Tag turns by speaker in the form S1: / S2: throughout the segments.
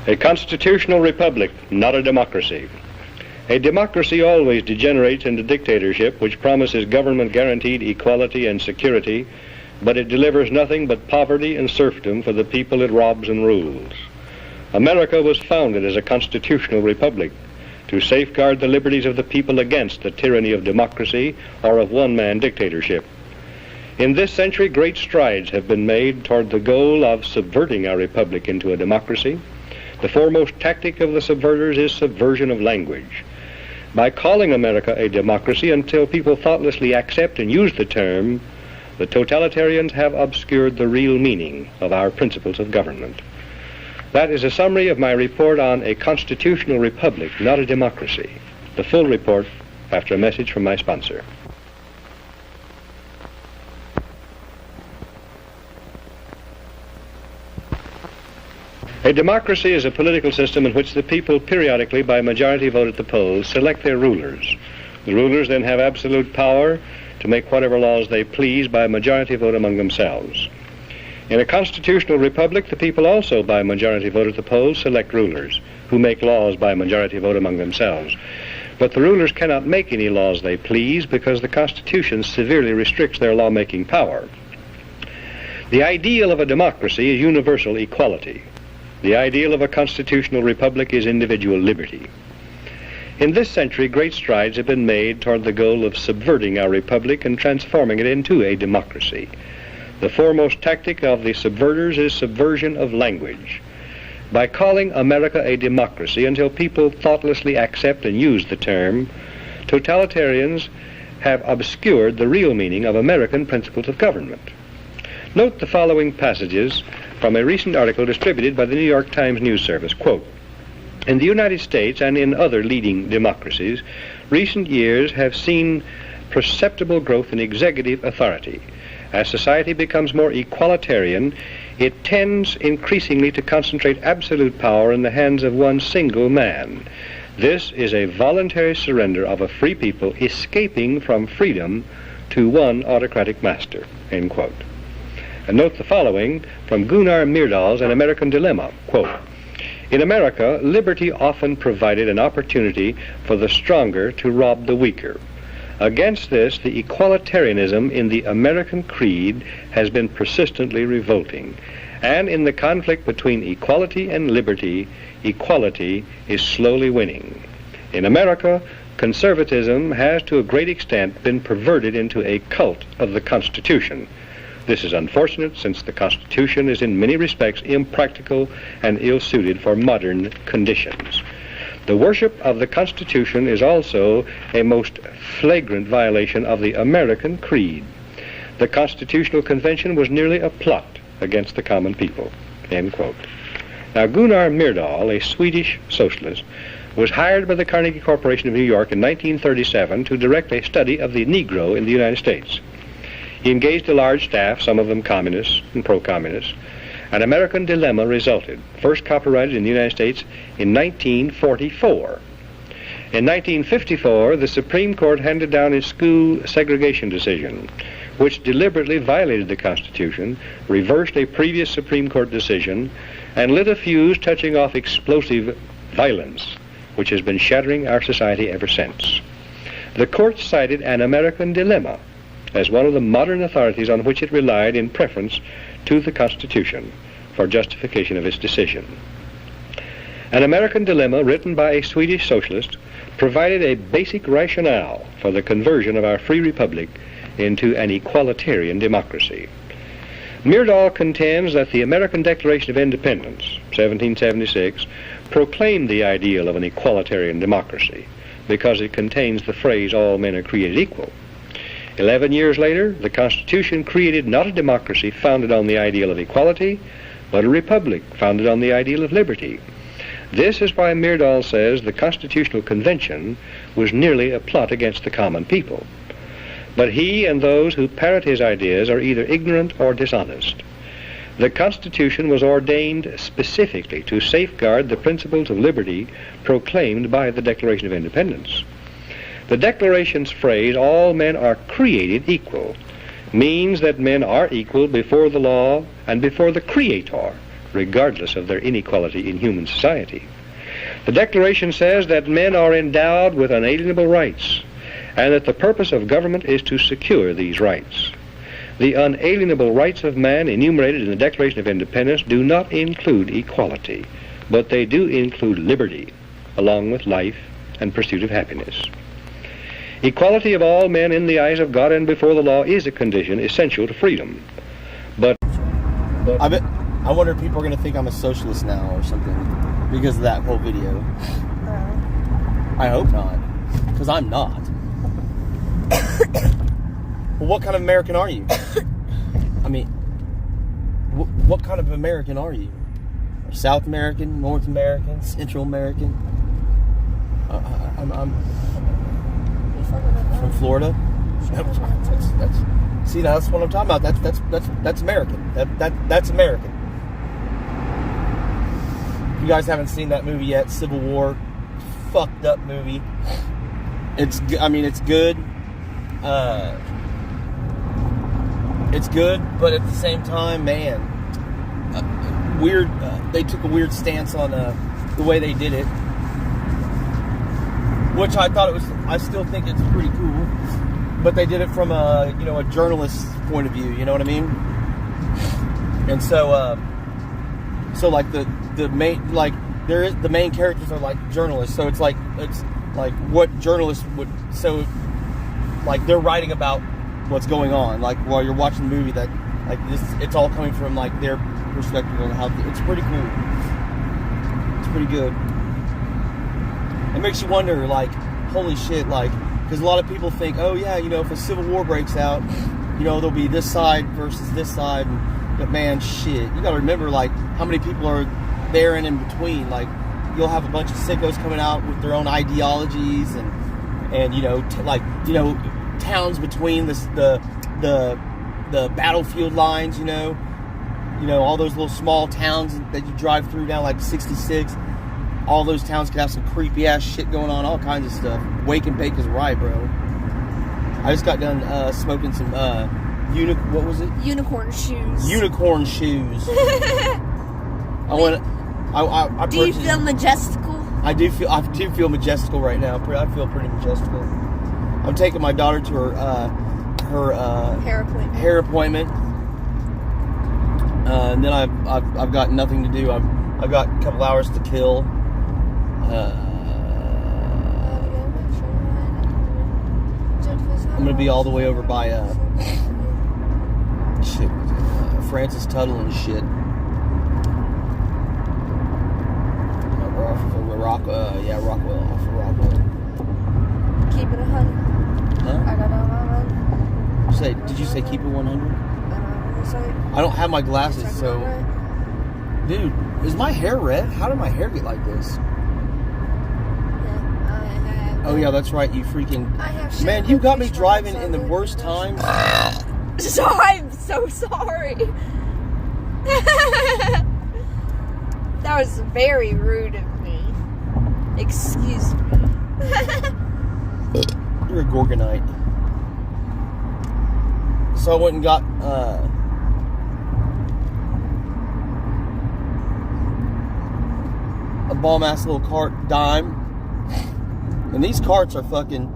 S1: A constitutional republic, not a democracy. A democracy always degenerates into dictatorship, which promises government-guaranteed equality and security, but it delivers nothing but poverty and serfdom for the people it robs and rules. America was founded as a constitutional republic to safeguard the liberties of the people against the tyranny of democracy or of one-man dictatorship. In this century, great strides have been made toward the goal of subverting our republic into a democracy. The foremost tactic of the subverters is subversion of language. By calling America a democracy until people thoughtlessly accept and use the term, the totalitarians have obscured the real meaning of our principles of government. That is a summary of my report on a constitutional republic, not a democracy. The full report after a message from my sponsor. A democracy is a political system in which the people periodically, by majority vote at the polls, select their rulers. The rulers then have absolute power to make whatever laws they please by majority vote among themselves. In a constitutional republic, the people also, by majority vote at the polls, select rulers who make laws by majority vote among themselves. But the rulers cannot make any laws they please because the Constitution severely restricts their lawmaking power. The ideal of a democracy is universal equality. The ideal of a constitutional republic is individual liberty. In this century, great strides have been made toward the goal of subverting our republic and transforming it into a democracy. The foremost tactic of the subverters is subversion of language. By calling America a democracy until people thoughtlessly accept and use the term, totalitarians have obscured the real meaning of American principles of government. Note the following passages from a recent article distributed by the New York Times News Service. Quote, "In the United States and in other leading democracies, recent years have seen perceptible growth in executive authority. As society becomes more equalitarian, it tends increasingly to concentrate absolute power in the hands of one single man. This is a voluntary surrender of a free people escaping from freedom to one autocratic master." End quote. And note the following from Gunnar Myrdal's An American Dilemma. Quote, "In America, liberty often provided an opportunity for the stronger to rob the weaker. Against this, the equalitarianism in the American creed has been persistently revolting. And in the conflict between equality and liberty, equality is slowly winning. In America, conservatism has to a great extent been perverted into a cult of the Constitution. This is unfortunate, since the Constitution is in many respects impractical and ill-suited for modern conditions. The worship of the Constitution is also a most flagrant violation of the American creed. The Constitutional Convention was nearly a plot against the common people." End quote. Now, Gunnar Myrdal, a Swedish socialist, was hired by the Carnegie Corporation of New York in 1937 to direct a study of the Negro in the United States. He engaged a large staff, some of them communists and pro-communists. An American Dilemma resulted, first copyrighted in the United States in 1944. In 1954, the Supreme Court handed down its school segregation decision, which deliberately violated the Constitution, reversed a previous Supreme Court decision, and lit a fuse touching off explosive violence, which has been shattering our society ever since. The court cited An American Dilemma as one of the modern authorities on which it relied in preference to the Constitution for justification of its decision. An American Dilemma, written by a Swedish socialist, provided a basic rationale for the conversion of our free republic into an equalitarian democracy. Myrdal contends that the American Declaration of Independence, 1776, proclaimed the ideal of an equalitarian democracy because it contains the phrase, "all men are created equal." 11 years later, the Constitution created not a democracy founded on the ideal of equality, but a republic founded on the ideal of liberty. This is why Myrdal says the Constitutional Convention was nearly a plot against the common people. But he and those who parrot his ideas are either ignorant or dishonest. The Constitution was ordained specifically to safeguard the principles of liberty proclaimed by the Declaration of Independence. The Declaration's phrase, "all men are created equal," means that men are equal before the law and before the Creator, regardless of their inequality in human society. The Declaration says that men are endowed with unalienable rights, and that the purpose of government is to secure these rights. The unalienable rights of man enumerated in the Declaration of Independence do not include equality, but they do include liberty, along with life and pursuit of happiness. Equality of all men in the eyes of God and before the law is a condition essential to freedom. But
S2: I wonder if people are going to think I'm a socialist now or something because of that whole video. I hope not, because I'm not. Well, what kind of American are you? I mean, what kind of American are you? South American, North American, Central American? I'm from Florida. See, that's what I'm talking about. That's American. That's American. If you guys haven't seen that movie yet, Civil War, fucked up movie. It's good. It's good, but at the same time, man, weird. They took a weird stance on the way they did it, which I thought it was. I still think it's pretty cool, but they did it from a journalist's point of view. You know what I mean? And so like the main the main characters are like journalists. So it's like what journalists would. So like they're writing about what's going on, like while you're watching the movie, that like this, it's all coming from like their perspective on how it's pretty cool. It's pretty good. It makes you wonder, like, holy shit, like, because a lot of people think, oh yeah, if a civil war breaks out, there'll be this side versus this side, but man, shit, you gotta remember, like, how many people are there and in between. Like, you'll have a bunch of sickos coming out with their own ideologies and towns between the battlefield lines, all those little small towns that you drive through down like 66. All those towns could have some creepy ass shit going on, all kinds of stuff. Wake and bake is right, bro. I just got done smoking some what was it?
S3: Unicorn shoes.
S2: Unicorn shoes.
S3: Do you feel majestical?
S2: I do feel majestical right now. I feel pretty majestical. I'm taking my daughter to her hair appointment, and then I've got nothing to do. I've got a couple hours to kill. I'm gonna be all the way over by Francis Tuttle and shit. We're off of Rockwell, off of Rockwell.
S3: Keep it 100.
S2: Huh?
S3: I got 100.
S2: Did you say keep it 100? I don't have my glasses, so. Dude, is my hair red? How did my hair get like this? Oh yeah, that's right. You freaking man! You got me driving in the worst times.
S3: So I'm so sorry. That was very rude of me. Excuse me.
S2: You're a Gorgonite. So I went and got a bomb-ass little cart, Dime. And these carts are fucking...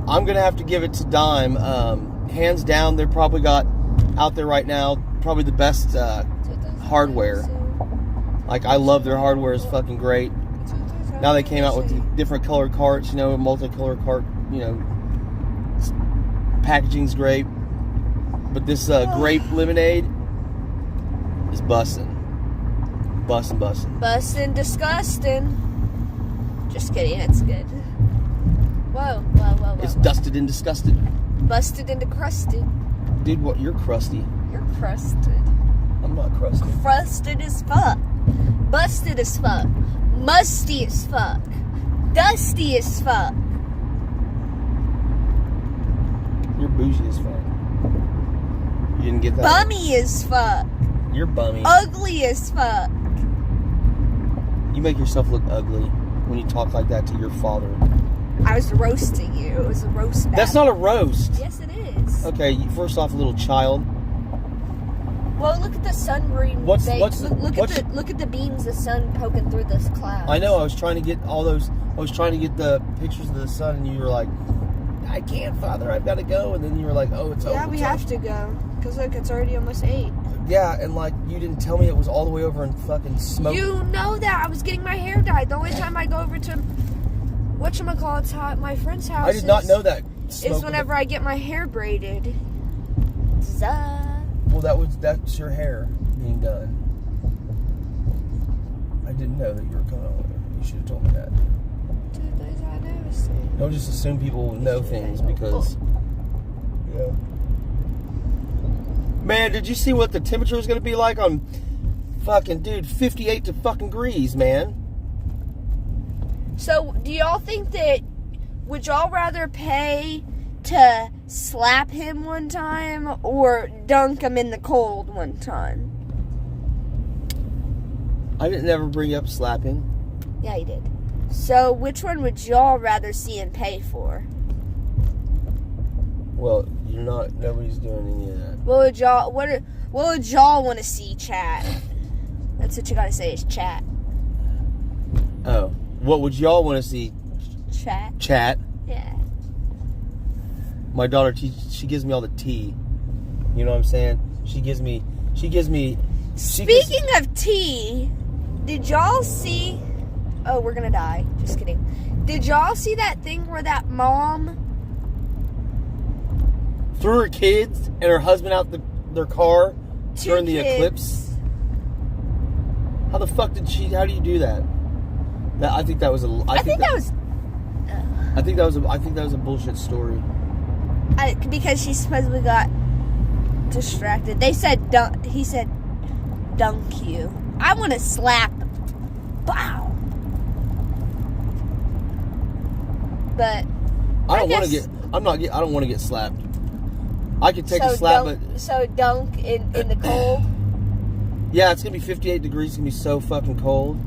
S2: I'm going to have to give it to Dime. Hands down, they're probably got out there right now, probably the best hardware. Like, I love their hardware. It's fucking great. Now they came out with different colored carts, multicolored cart, packaging's great. But this grape lemonade is bussin'.
S3: Bussin' disgusting. Just kidding, it's good. Whoa.
S2: It's dusted and disgusted.
S3: Busted and crusted.
S2: Dude, what? You're crusty.
S3: You're crusted.
S2: I'm not crusty.
S3: Crusted as fuck. Busted as fuck. Musty as fuck. Dusty as fuck.
S2: You're bougie as fuck. You didn't get that?
S3: Bummy as fuck.
S2: You're bummy.
S3: Ugly as fuck.
S2: You make yourself look ugly when you talk like that to your father.
S3: I was roasting you. It was a roast battle.
S2: That's not a roast.
S3: Yes, it is.
S2: Okay, first off, little child.
S3: Well, look at the sun beam.
S2: Look
S3: at the beams, the sun poking through this cloud.
S2: I know. I was trying to get all those. I was trying to get the pictures of the sun, and you were like, "I can't, Father. I've got to go." And then you were like, "Oh, it's over."
S3: Yeah, we have to go because look, it's already almost 8.
S2: Yeah, and like you didn't tell me it was all the way over in fucking smoke.
S3: You know that I was getting my hair dyed. The only time I go over to whatchamacallit's my friend's house.
S2: I did not know that.
S3: Is whenever I get my hair braided.
S2: Well, that's your hair being done. I didn't know that you were coming over. You should have told me that. Don't just assume people know things because. Yeah. Man, did you see what the temperature was going to be like on fucking, dude, 58 to fucking degrees, man?
S3: So, do y'all think that, would y'all rather pay to slap him one time or dunk him in the cold one time?
S2: I didn't ever bring up slapping.
S3: Yeah, you did. So, which one would y'all rather see him pay for?
S2: Well, nobody's doing any of that.
S3: What would y'all want to see, chat? That's what you gotta say is chat.
S2: Oh. What would y'all want to see?
S3: Chat.
S2: Chat.
S3: Yeah.
S2: My daughter, she gives me all the tea. You know what I'm saying? She gives me.
S3: Speaking of tea, did y'all see? Oh, we're gonna die. Just kidding. Did y'all see that thing where that mom
S2: threw her kids and her husband out their car during the eclipse? How the fuck did she? How do you do that? I think that was a. I think that was a bullshit story.
S3: Because she supposedly got distracted. They said dunk. He said, "Dunk you." I want to slap him. Bow. But
S2: I don't want to get. I don't want to get slapped. I could take a slap, but
S3: dunk in the cold.
S2: Yeah, it's gonna be 58 degrees. It's gonna be so fucking cold.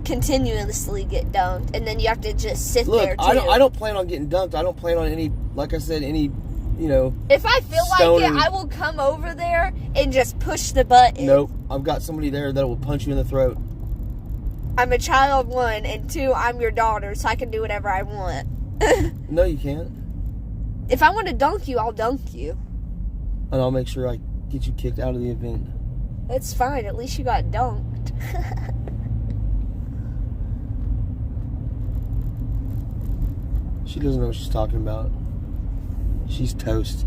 S3: Continuously get dunked, and then you have to just sit there too.
S2: I don't plan on getting dunked. I don't plan on any, like I said, any,
S3: If I feel like it, I will come over there and just push the button.
S2: Nope, I've got somebody there that will punch you in the throat.
S3: I'm a child, 1, and 2, I'm your daughter, so I can do whatever I want.
S2: No, you can't.
S3: If I want to dunk you, I'll dunk you.
S2: And I'll make sure I get you kicked out of the event.
S3: That's fine. At least you got dunked.
S2: She doesn't know what she's talking about. She's toast.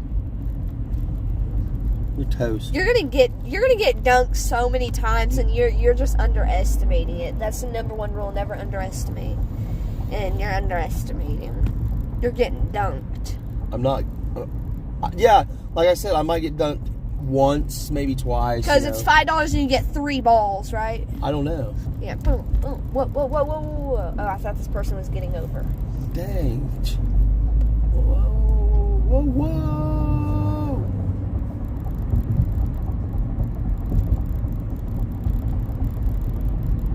S2: You're toast.
S3: You're gonna get dunked so many times, and you're just underestimating it. That's the #1 rule: never underestimate. And you're underestimating. You're getting dunked.
S2: I'm not. Yeah, like I said, I might get dunked once, maybe twice.
S3: Because it's $5 and you get 3 balls, right?
S2: I don't know.
S3: Yeah. Boom. Boom. Whoa. Oh, I thought this person was getting over.
S2: Dang. Whoa.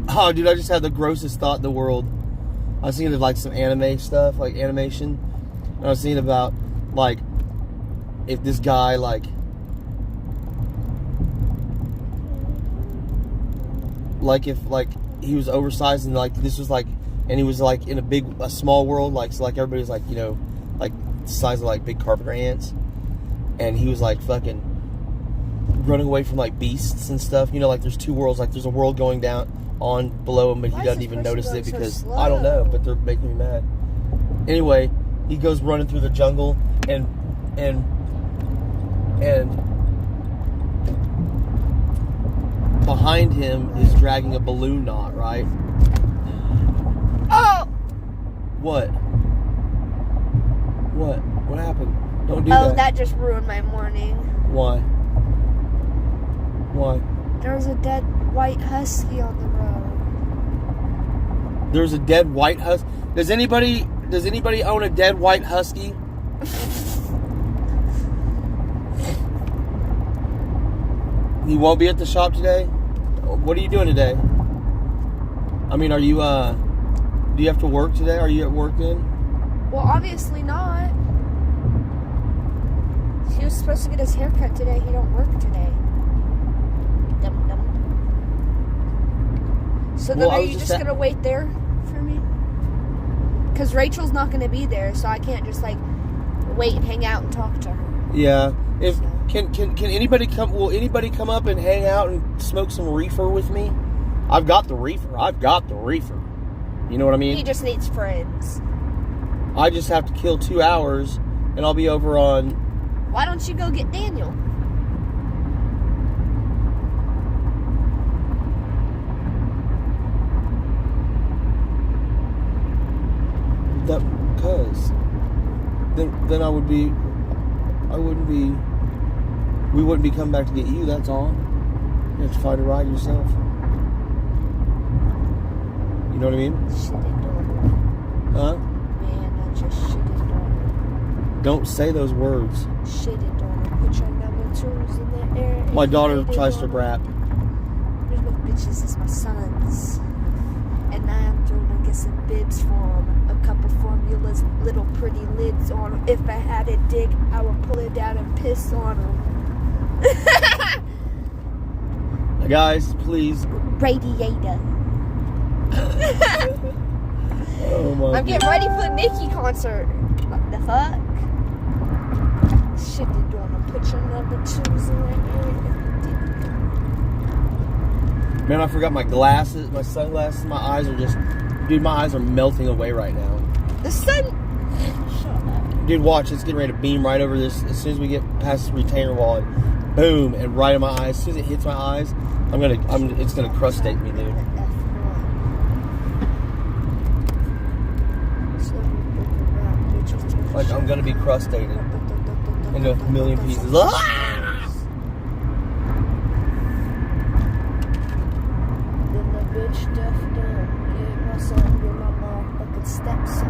S2: Oh, dude, I just had the grossest thought in the world. I was thinking of, like, some anime stuff, like animation. And I was thinking about, like, if this guy, like if, like, he was oversized and, like, this was, like, and he was, like, in a small world, like, so, like, everybody's, like, like, the size of, like, big carpenter ants. And he was, like, fucking running away from, like, beasts and stuff. Like, there's 2 worlds. Like, there's a world going down on below him, but he doesn't even notice it because, I don't know, but they're making me mad. Anyway, he goes running through the jungle, and behind him is dragging a balloon knot, right?
S3: Oh!
S2: What? What happened? Don't do that.
S3: Oh, that just ruined my morning.
S2: Why?
S3: There was a dead white husky on the road.
S2: There's a dead white husky? Does anybody own a dead white husky? You won't be at the shop today? What are you doing today? I mean, are you, do you have to work today? Are you at work then?
S3: Well, obviously not. He was supposed to get his hair cut today. He don't work today. So then
S2: Well, I
S3: are
S2: was
S3: you
S2: just
S3: just going to wait there for me? Because Rachel's not going to be there, so I can't just, like, wait and hang out and talk to her.
S2: Yeah. If can anybody come? Will anybody come up and hang out and smoke some reefer with me? I've got the reefer. You know what I mean?
S3: He just needs friends.
S2: I just have to kill 2 hours, and I'll be over on.
S3: Why don't you go get Daniel?
S2: Because then I wouldn't be. We wouldn't be coming back to get you. That's all. You have to find a ride yourself. You know what I mean?
S3: Shitty daughter.
S2: Huh?
S3: Man, that's your shitty daughter.
S2: Don't say those words.
S3: Shitty daughter. Put your number twos in the air.
S2: My daughter tries to rap.
S3: These little bitches is my sons. And I'm gonna get some bibs for them. A couple formulas, little pretty lids on them. If I had a dick, I would pull it down and piss on them.
S2: Guys, please.
S3: Radiator.
S2: Oh my
S3: I'm getting ready for the Nicki concert. What the fuck? Shit, they're doing. Put your number twos in there.
S2: Man, I forgot my glasses, my sunglasses. My eyes are just, dude, my eyes are melting away right now.
S3: The sun. Shut up.
S2: Dude, watch, it's getting ready to beam right over this. As soon as we get past the retainer wall, and boom, and right in my eyes. As soon as it hits my eyes, it's gonna crustate me, dude. Like I'm gonna be crustated into a million pieces. Ah!
S3: Then the bitch stuff done. Yeah, my son, you're my motherfucking stepson.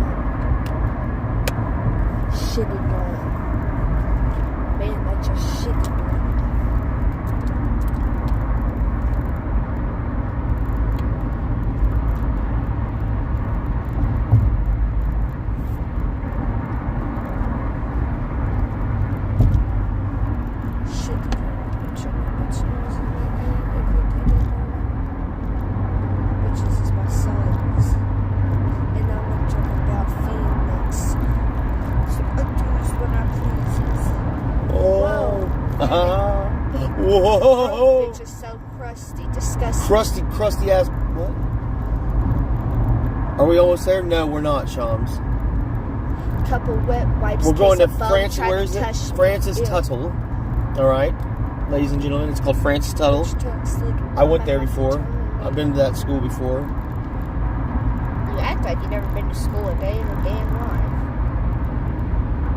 S3: Shitty dog. Man, that's your shitty dog.
S2: Whoa!
S3: Bitch is so crusty, disgusting.
S2: Crusty ass. What? Are we almost there? No, we're not, Shams.
S3: Couple wet wipes.
S2: We're going to
S3: Francis.
S2: Where is it? Francis Tuttle. All right, ladies and gentlemen, it's called Francis Tuttle. I went there before. I've been to that school before.
S3: You act like you've never been to school a day in your damn life.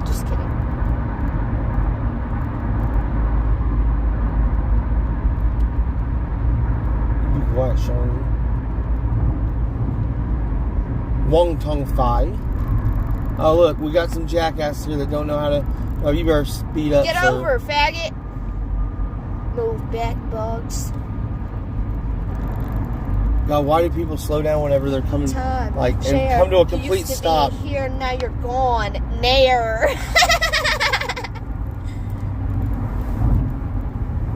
S3: Just kidding.
S2: What, Sean? Wong Tong Fai. Oh, look, we got some jackasses here that don't know how to. Oh, you better speed up.
S3: Get over, faggot. Move back, bugs.
S2: God, why do people slow down whenever they're coming? Like, and come to a complete stop?
S3: Be here, now you're gone. Nair.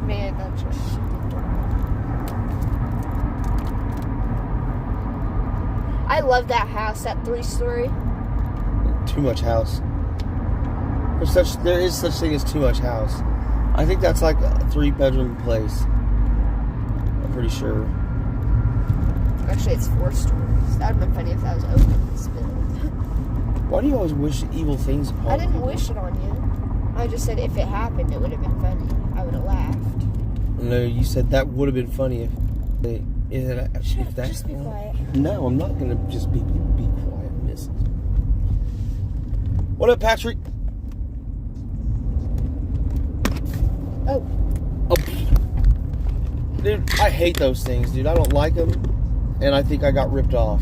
S3: Man, that's just. I love that house, that 3-story.
S2: Too much house. There is such thing as too much house. I think that's like a 3-bedroom place. I'm pretty sure.
S3: Actually, it's 4 stories. That would have been funny if that was open and spilled.
S2: Why do you always wish evil things upon
S3: I didn't
S2: people?
S3: wish it on you. I just said if it happened, it would have been funny. I would have laughed.
S2: No, you said that would have been funny if that.
S3: Just be quiet.
S2: No, I'm not gonna just be quiet, miss. What up, Patrick?
S3: Oh.
S2: Dude, I hate those things, dude. I don't like them, and I think I got ripped off.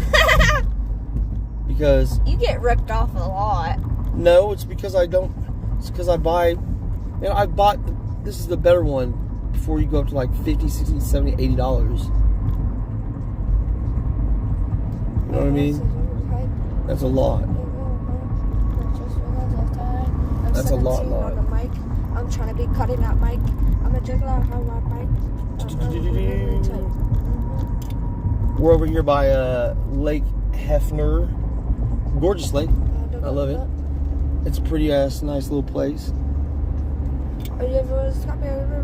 S2: Because...
S3: You get ripped off a lot.
S2: No, it's because I don't... It's because I buy... You know, I bought... This is the better one before you go up to like $50, $60, $70, $80. You know what I mean? That's a lot. That's a lot.
S3: On the mic. I'm trying to be cutting that mic. I'm a juggler on my mic.
S2: We're over here by Lake Hefner. Gorgeous lake. I love it. It's a pretty nice little place.
S3: Are you ever stop here?